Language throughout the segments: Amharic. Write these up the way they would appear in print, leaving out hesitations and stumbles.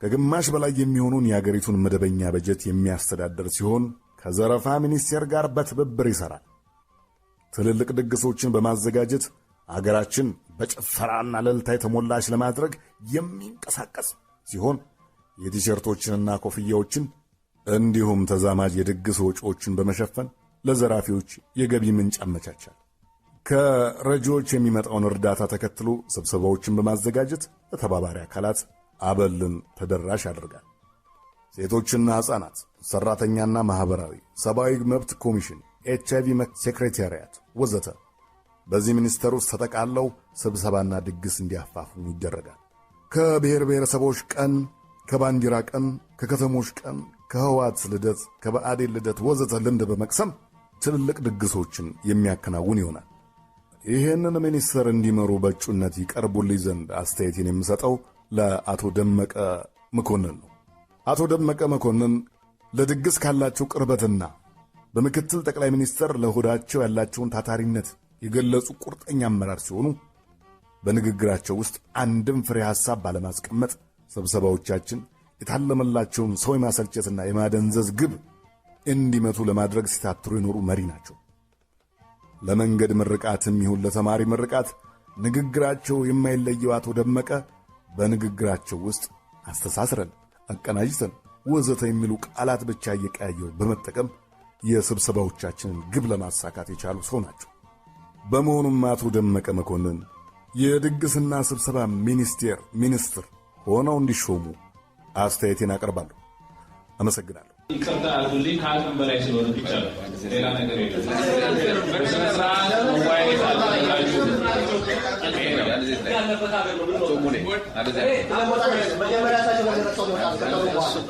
ከግማሽ በላይ የሚሆኑን የአገሪቱን መደበኛ በጀት የሚያስተዳድር ሲሆን ከዘረፋ ሚኒስቴር ጋር በትብብር ይሠራል። ትልልቅ ድግሶችን በማዘጋጀት አገራችን በጭፈራና እልልታ የተሞላች ለማድረግ የሚንቀሳቀስ ሲሆን የቲሸርቶችንና ኮፍያዎችን እንዲሁም ተዛማጅ የድግስ ወጪዎችን በመሸፈን ለዘራፊዎች የገቢ ምንጭ አመቻቻል። ከረጂዎች የሚመጣውን እርዳታ ተከትሎ ስብሰባዎችን በማዘጋጀት ለተባባሪ አካላት አበልን ተደራሽ ያደርጋል። ሴቶችና ሕፃናት፣ ሠራተኛና ማኅበራዊ ሰብአዊ መብት ኮሚሽን፣ HIV ሴክሬታሪያት ወዘተ በዚህ ሚኒስቴር ውስጥ ተጠቃለው ስብሰባና ድግስ እንዲያፋፍሙ ይደረጋል። ከብሔር ብሔረሰቦች ቀን፣ ከባንዲራ ቀን፣ ከከተሞች ቀን፣ ከህወሓት ልደት፣ ከብአዴን ልደት ወዘተ ልምድ በመቅሰም ትልልቅ ድግሶችን የሚያከናውን ይሆናል። ይህንን ሚኒስቴር እንዲመሩ በእጩነት ይቀርቡልኝ ዘንድ አስተያየቴን የምሰጠው ለአቶ ደመቀ መኮንን ነው። አቶ ደመቀ መኮንን ለድግስ ካላቸው ቅርበትና በምክትል ጠቅላይ ሚኒስትር ለሆዳቸው ያላቸውን ታታሪነት የገለጹ ቁርጠኛ አመራር ሲሆኑ በንግግራቸው ውስጥ አንድም ፍሬ ሐሳብ ባለማስቀመጥ ስብሰባዎቻችን የታለመላቸውን ሰው የማሰልቸትና የማደንዘዝ ግብ እንዲመቱ ለማድረግ ሲታትሩ የኖሩ መሪ ናቸው። ለመንገድ ምርቃትም ይሁን ለተማሪ ምርቃት ንግግራቸው የማይለየው አቶ ደመቀ በንግግራቸው ውስጥ አስተሳስረን፣ አቀናጅተን ወዘተ የሚሉ ቃላት ብቻ እየቀያየሩ በመጠቀም የስብሰባዎቻችንን ግብ ለማሳካት የቻሉ ሰው ናቸው። በመሆኑም አቶ ደመቀ መኮንን የድግስና ስብሰባ ሚኒስትር ሆነው እንዲሾሙ አስተያየቴን አቀርባለሁ። አመሰግናለሁ። ይቅርታ አድርጉልኝ፣ ከአቅም በላይ ስለሆነ ብቻ ነው። ሌላ ነገር የለም። በስነ ስርዓት መወያየት አለባችሁ።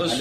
እሱ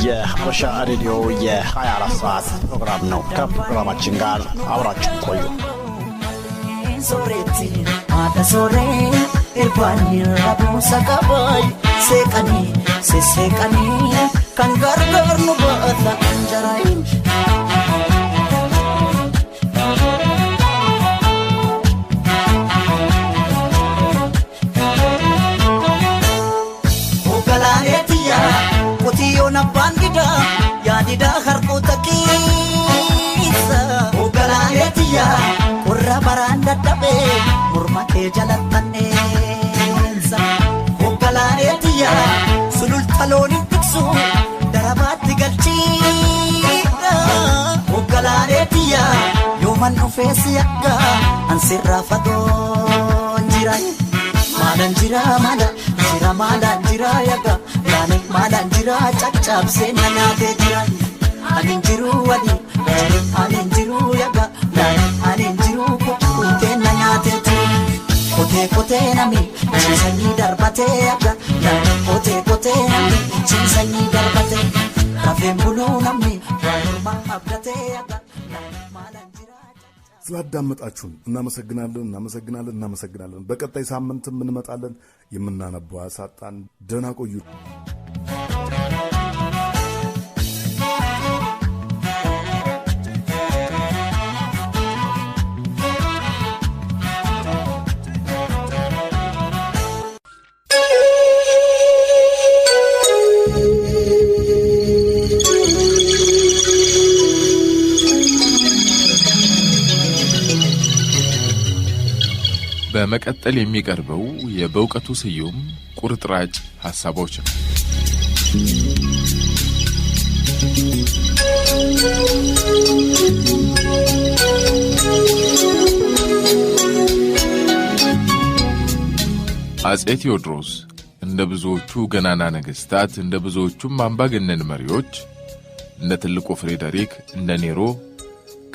የሀበሻ ሬዲዮ የ24 ሰዓት ፕሮግራም ነው። ከፕሮግራማችን ጋር አብራችሁ ቆዩ። ሶሬቲ አዳሶሬ ኢርባኒ አቡሳ ካባይ ሴቀኒ ሴቀኒ ካንጋርጋር ነው ባታ እንጀራይ bandida yadida harquta kisa ugalaleetiya urra baranda dabe murmate jalattanesa ugalaleetiya sulul taloni tiksu darabatti galchida ugalaleetiya yoman ufesiyakka ansirra fadon jiray malan jira malan jira yaga malan jira chachap se nanate jira anin jiru wadi anin jiru yaga anin jiru kote nanate kote nami chisani darbate yaga kote nami chisani darbate kafem bulu nami normal abdate yaga malan jira ስላዳመጣችሁን እናመሰግናለን። በቀጣይ ሳምንትም እንመጣለን። የምናነበው አሳጣን። ደህና ቆዩ። በመቀጠል የሚቀርበው የበእውቀቱ ስዩም ቁርጥራጭ ሐሳቦች ነው። አፄ ቴዎድሮስ እንደ ብዙዎቹ ገናና ነገሥታት እንደ ብዙዎቹም አምባገነን መሪዎች እንደ ትልቁ ፍሬደሪክ እንደ ኔሮ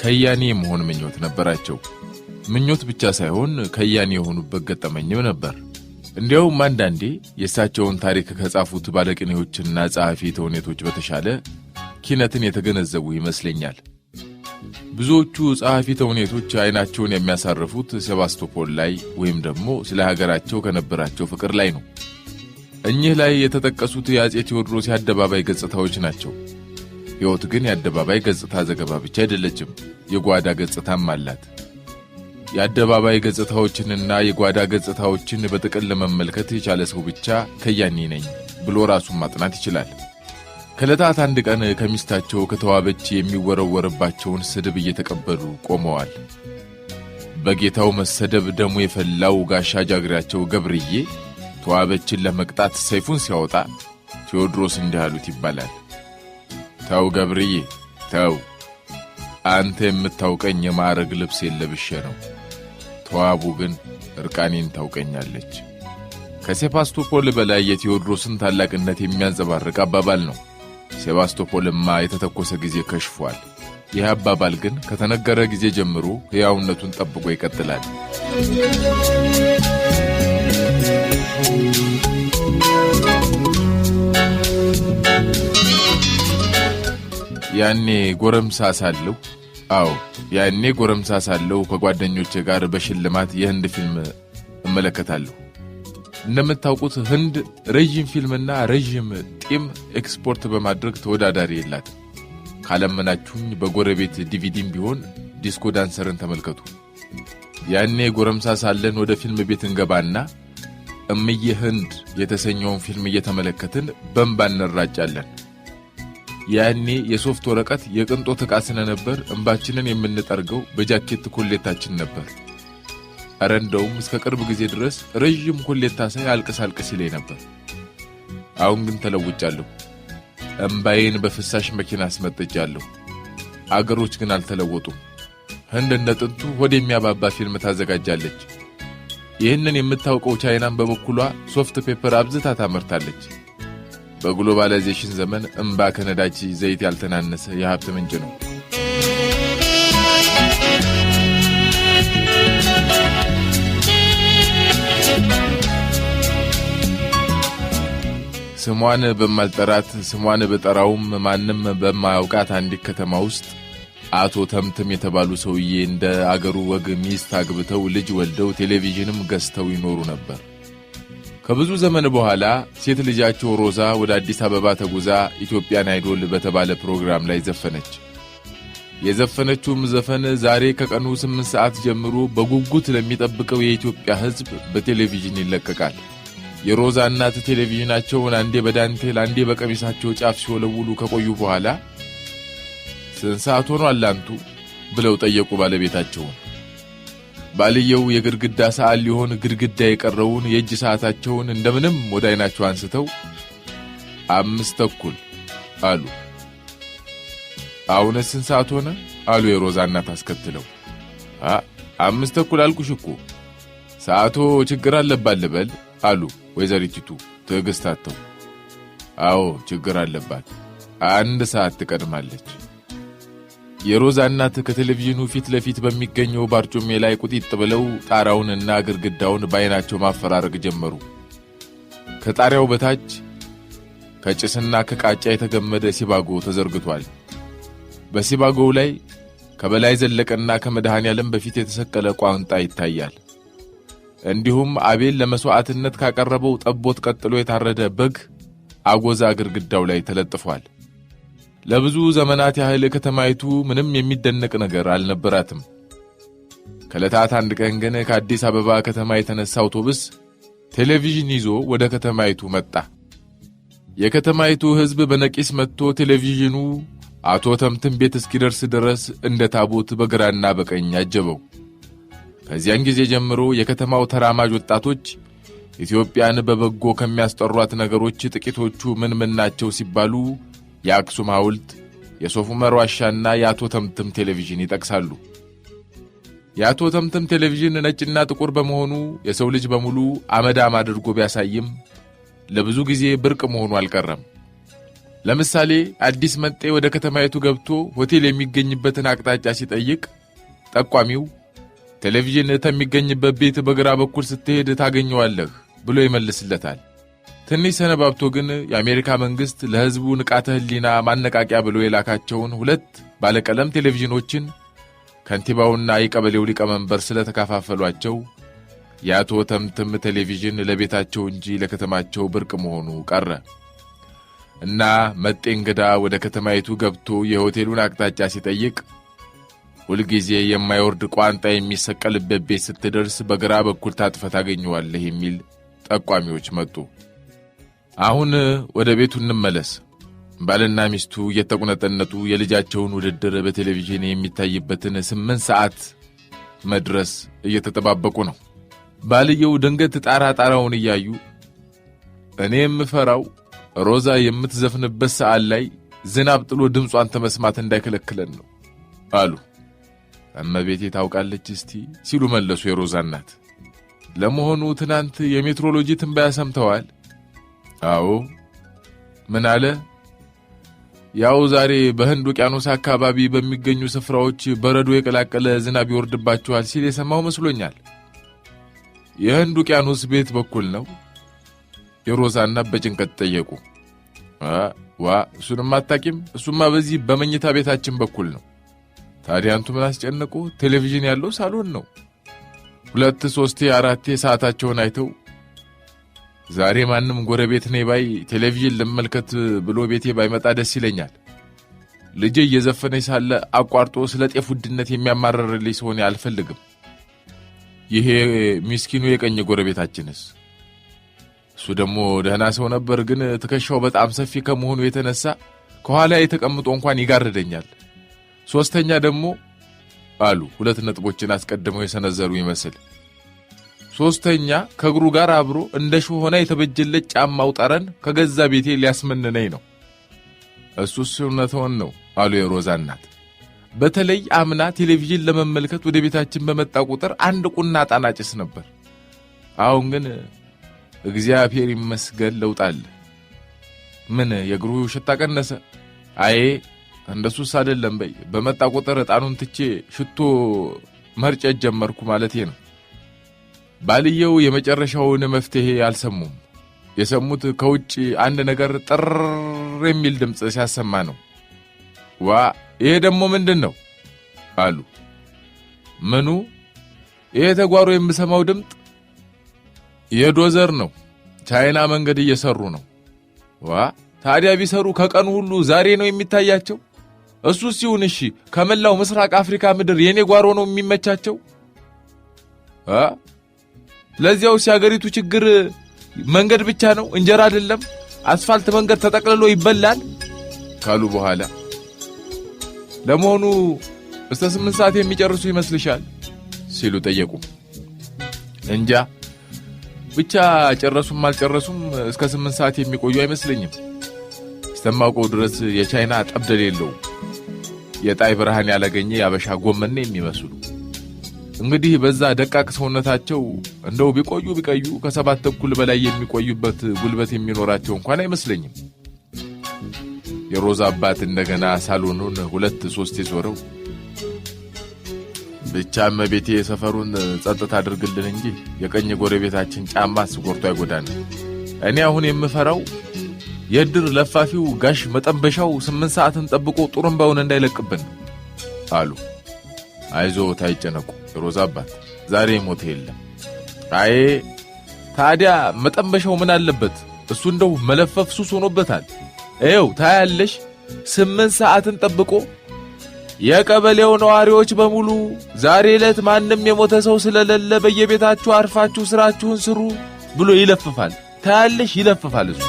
ከያኔ መሆን ምኞት ነበራቸው። ምኞት ብቻ ሳይሆን ከያኔ የሆኑበት ገጠመኝም ነበር። እንዲያውም አንዳንዴ የእሳቸውን ታሪክ ከጻፉት ባለቅኔዎችና ጸሐፊ ተውኔቶች በተሻለ ኪነትን የተገነዘቡ ይመስለኛል። ብዙዎቹ ጸሐፊ ተውኔቶች አይናቸውን የሚያሳርፉት ሴባስቶፖል ላይ ወይም ደግሞ ስለ ሀገራቸው ከነበራቸው ፍቅር ላይ ነው። እኚህ ላይ የተጠቀሱት የአፄ ቴዎድሮስ የአደባባይ ገጽታዎች ናቸው። ሕይወት ግን የአደባባይ ገጽታ ዘገባ ብቻ አይደለችም፣ የጓዳ ገጽታም አላት። የአደባባይ ገጽታዎችንና የጓዳ ገጽታዎችን በጥቅል ለመመልከት የቻለ ሰው ብቻ ከያኔ ነኝ ብሎ ራሱን ማጥናት ይችላል። ከዕለታት አንድ ቀን ከሚስታቸው ከተዋበች የሚወረወርባቸውን ስድብ እየተቀበሉ ቆመዋል። በጌታው መሰደብ ደሙ የፈላው ጋሻ ጃግሬያቸው ገብርዬ ተዋበችን ለመቅጣት ሰይፉን ሲያወጣ ቴዎድሮስ እንዲህ አሉት ይባላል። ተው ገብርዬ ተው፣ አንተ የምታውቀኝ የማዕረግ ልብስ የለብሼ ነው። ተዋቡ ግን እርቃኔን ታውቀኛለች። ከሴባስቶፖል በላይ የቴዎድሮስን ታላቅነት የሚያንጸባርቅ አባባል ነው። ሴባስቶፖልማ የተተኮሰ ጊዜ ከሽፏል። ይህ አባባል ግን ከተነገረ ጊዜ ጀምሮ ሕያውነቱን ጠብቆ ይቀጥላል። ያኔ ጎረምሳ ሳለሁ ከጓደኞቼ ጋር በሽልማት የህንድ ፊልም እመለከታለሁ። እንደምታውቁት ህንድ ረጅም ፊልምና ረጅም ጢም ኤክስፖርት በማድረግ ተወዳዳሪ የላት። ካለመናችሁኝ በጎረቤት ዲቪዲም ቢሆን ዲስኮ ዳንሰርን ተመልከቱ። ያኔ ጎረምሳ ሳለን ወደ ፊልም ቤት እንገባና እምዬ ህንድ የተሰኘውን ፊልም እየተመለከትን በእንባ እንራጫለን። ያኔ የሶፍት ወረቀት የቅንጦት ዕቃ ስለነበር እንባችንን የምንጠርገው በጃኬት ኮሌታችን ነበር። ኧረ እንደውም እስከ ቅርብ ጊዜ ድረስ ረጅም ኮሌታ ሳይ አልቅስ ይለኝ ነበር። አሁን ግን ተለውጫለሁ። እምባዬን በፍሳሽ መኪና አስመጥጃለሁ። አገሮች ግን አልተለወጡም። ህንድ እንደ ጥንቱ ወደ የሚያባባ ፊልም ታዘጋጃለች። ይህንን የምታውቀው ቻይናን በበኩሏ ሶፍት ፔፐር አብዝታ ታመርታለች። በግሎባላይዜሽን ዘመን እምባ ከነዳጅ ዘይት ያልተናነሰ የሀብት ምንጭ ነው። ስሟን በማልጠራት ስሟን በጠራውም ማንም በማያውቃት አንዲት ከተማ ውስጥ አቶ ተምትም የተባሉ ሰውዬ እንደ አገሩ ወግ ሚስት አግብተው ልጅ ወልደው ቴሌቪዥንም ገዝተው ይኖሩ ነበር። ከብዙ ዘመን በኋላ ሴት ልጃቸው ሮዛ ወደ አዲስ አበባ ተጉዛ ኢትዮጵያን አይዶል በተባለ ፕሮግራም ላይ ዘፈነች። የዘፈነችውም ዘፈን ዛሬ ከቀኑ 8 ሰዓት ጀምሮ በጉጉት ለሚጠብቀው የኢትዮጵያ ሕዝብ በቴሌቪዥን ይለቀቃል። የሮዛ እናት ቴሌቪዥናቸውን አንዴ በዳንቴል አንዴ በቀሚሳቸው ጫፍ ሲወለውሉ ከቆዩ በኋላ ስንት ሰዓት ሆኗል አንቱ ብለው ጠየቁ ባለቤታቸውን። ባልየው የግድግዳ ሰዓት ሊሆን ግድግዳ የቀረውን የእጅ ሰዓታቸውን እንደምንም ወደ አይናቸው አንስተው 5:30 አሉ። አሁን ስንት ሰዓት ሆነ አሉ የሮዛ እናት አስከትለው። 5:30 አልኩሽ እኮ ሰዓቱ ችግር አለባት ልበል አሉ ወይዘሪቲቱ ትዕግስታቸው። አዎ ችግር አለባት፣ 1 ሰዓት ትቀድማለች። የሮዛ እናት ከቴሌቪዥኑ ፊት ለፊት በሚገኘው ባርጩሜ ላይ ቁጢጥ ብለው ጣራውንና ግድግዳውን በአይናቸው ማፈራረቅ ጀመሩ። ከጣሪያው በታች ከጭስና ከቃጫ የተገመደ ሲባጎ ተዘርግቷል። በሲባጎው ላይ ከበላይ ዘለቀና ከመድኃኔዓለም በፊት የተሰቀለ ቋንጣ ይታያል። እንዲሁም አቤል ለመስዋዕትነት ካቀረበው ጠቦት ቀጥሎ የታረደ በግ አጎዛ ግድግዳው ላይ ተለጥፏል። ለብዙ ዘመናት ያህል ከተማይቱ ምንም የሚደነቅ ነገር አልነበራትም። ከዕለታት አንድ ቀን ግን ከአዲስ አበባ ከተማ የተነሳ አውቶቡስ ቴሌቪዥን ይዞ ወደ ከተማይቱ መጣ። የከተማይቱ ሕዝብ በነቂስ መጥቶ ቴሌቪዥኑ አቶ ተምትም ቤት እስኪደርስ ድረስ እንደ ታቦት በግራና በቀኝ አጀበው። ከዚያን ጊዜ ጀምሮ የከተማው ተራማጅ ወጣቶች ኢትዮጵያን በበጎ ከሚያስጠሯት ነገሮች ጥቂቶቹ ምን ናቸው ሲባሉ የአክሱም ሐውልት፣ የሶፍ ዑመር ዋሻና የአቶ ተምትም ቴሌቪዥን ይጠቅሳሉ። የአቶ ተምትም ቴሌቪዥን ነጭና ጥቁር በመሆኑ የሰው ልጅ በሙሉ አመዳም አድርጎ ቢያሳይም ለብዙ ጊዜ ብርቅ መሆኑ አልቀረም። ለምሳሌ አዲስ መጤ ወደ ከተማይቱ ገብቶ ሆቴል የሚገኝበትን አቅጣጫ ሲጠይቅ ጠቋሚው ቴሌቪዥን ተሚገኝበት ቤት በግራ በኩል ስትሄድ ታገኘዋለህ ብሎ ይመልስለታል። ትንሽ ሰነባብቶ ግን የአሜሪካ መንግስት ለሕዝቡ ንቃተ ህሊና ማነቃቂያ ብሎ የላካቸውን 2 ባለቀለም ቴሌቪዥኖችን ከንቲባውና የቀበሌው ሊቀመንበር ስለተካፋፈሏቸው የአቶ ተምትም ቴሌቪዥን ለቤታቸው እንጂ ለከተማቸው ብርቅ መሆኑ ቀረ እና መጤ እንግዳ ወደ ከተማይቱ ገብቶ የሆቴሉን አቅጣጫ ሲጠይቅ ሁልጊዜ የማይወርድ ቋንጣ የሚሰቀልበት ቤት ስትደርስ በግራ በኩል ታጥፈህ ታገኘዋለህ የሚል ጠቋሚዎች መጡ። አሁን ወደ ቤቱ እንመለስ። ባልና ሚስቱ እየተቁነጠነጡ የልጃቸውን ውድድር በቴሌቪዥን የሚታይበትን 8 ሰዓት መድረስ እየተጠባበቁ ነው። ባልየው ድንገት ጣራውን እያዩ እኔ የምፈራው ሮዛ የምትዘፍንበት ሰዓት ላይ ዝናብ ጥሎ ድምጿን ተመስማት እንዳይከለክለን ነው አሉ። እመቤቴ ታውቃለች እስቲ ሲሉ መለሱ የሮዛ እናት። ለመሆኑ ትናንት የሜትሮሎጂ ትንበያ ሰምተዋል? አዎ። ምን አለ? ያው ዛሬ በህንድ ውቅያኖስ አካባቢ በሚገኙ ስፍራዎች በረዶ የቀላቀለ ዝናብ ይወርድባቸዋል ሲል የሰማው መስሎኛል። የህንድ ውቅያኖስ ቤት በኩል ነው? የሮዛ እናት በጭንቀት ጠየቁ። እሱንም አታቂም? እሱማ በዚህ በመኝታ ቤታችን በኩል ነው። ታዲያ አንቱ ምን አስጨነቁ? ቴሌቪዥን ያለው ሳሎን ነው። 2 3 4 ሰዓታቸውን አይተው ዛሬ ማንም ጎረቤት ነይ ባይ ቴሌቪዥን ለመልከት ብሎ ቤቴ ባይመጣ ደስ ይለኛል። ልጄ እየዘፈነች ሳለ አቋርጦ ስለ ጤፍ ውድነት የሚያማርርልኝ ሰውን አልፈልግም። ይሄ ምስኪኑ የቀኝ ጎረቤታችንስ? እሱ ደግሞ ደህና ሰው ነበር፣ ግን ትከሻው በጣም ሰፊ ከመሆኑ የተነሳ ከኋላ የተቀምጦ እንኳን ይጋርደኛል። 3ኛ ደግሞ አሉ 2 ነጥቦችን አስቀድመው የሰነዘሩ ይመስል 3ኛ ከእግሩ ጋር አብሮ እንደ ሾሆና የተበጀለት ጫማው ጠረን ከገዛ ቤቴ ሊያስመንነኝ ነው። እሱስ እውነትዎን ነው አሉ የሮዛ እናት። በተለይ አምና ቴሌቪዥን ለመመልከት ወደ ቤታችን በመጣ ቁጥር 1 ቁና ጣና ጭስ ነበር። አሁን ግን እግዚአብሔር ይመስገን ለውጥ አለ። ምን የእግሩ ሽታ ቀነሰ? አይ እንደሱስ አይደለም በይ። በመጣ ቁጥር ጣኑን ትቼ ሽቶ መርጨት ጀመርኩ ማለቴ ነው። ባልየው የመጨረሻውን መፍትሄ አልሰሙም። የሰሙት ከውጭ አንድ ነገር ጥር የሚል ድምፅ ሲያሰማ ነው። ይሄ ደግሞ ምንድን ነው አሉ። ምኑ? ይሄ ተጓሮ የምሰማው ድምፅ የዶዘር ነው። ቻይና መንገድ እየሰሩ ነው። ታዲያ ቢሰሩ ከቀኑ ሁሉ ዛሬ ነው የሚታያቸው? እሱስ ሲሆን እሺ፣ ከመላው ምስራቅ አፍሪካ ምድር የኔ ጓሮ ነው የሚመቻቸው? ለዚያውስ የአገሪቱ ችግር መንገድ ብቻ ነው፣ እንጀራ አይደለም? አስፋልት መንገድ ተጠቅልሎ ይበላል ካሉ በኋላ ለመሆኑ እስከ 8 ሰዓት የሚጨርሱ ይመስልሻል ሲሉ ጠየቁ። እንጃ ብቻ ጨረሱም አልጨረሱም እስከ 8 ሰዓት የሚቆዩ አይመስለኝም። እስከማውቀው ድረስ የቻይና ጠብደል የለው የጣይ ብርሃን ያላገኘ ያበሻ ጎመን የሚመስሉ እንግዲህ በዛ ደቃቅ ሰውነታቸው እንደው ቢቆዩ ከ7 ተኩል በላይ የሚቆዩበት ጉልበት የሚኖራቸው እንኳን አይመስለኝም። የሮዛ አባት እንደገና ሳሎኑን 2 3 ዞረው ብቻ እመቤቴ ሰፈሩን ጸጥታ አድርግልን እንጂ የቀኝ ጎረቤታችን ጫማ ስቆርጦ አይጎዳን። እኔ አሁን የምፈራው የድር ለፋፊው ጋሽ መጠበሻው 8 ሰዓትን ጠብቆ ጡሩምባውን እንዳይለቅብን አሉ። አይዞት አይጨነቁ የሮዛ አባት ዛሬ ሞት የለም። አይ ታዲያ መጠበሻው ምን አለበት? እሱ እንደው መለፈፍ ሱስ ሆኖበታል። ኤው ታያለሽ 8 ሰዓትን ጠብቆ የቀበሌው ነዋሪዎች በሙሉ ዛሬ ዕለት ማንም የሞተ ሰው ስለሌለ በየቤታችሁ አርፋችሁ ስራችሁን ስሩ ብሎ ይለፍፋል። ታያለሽ ይለፍፋል እሱ።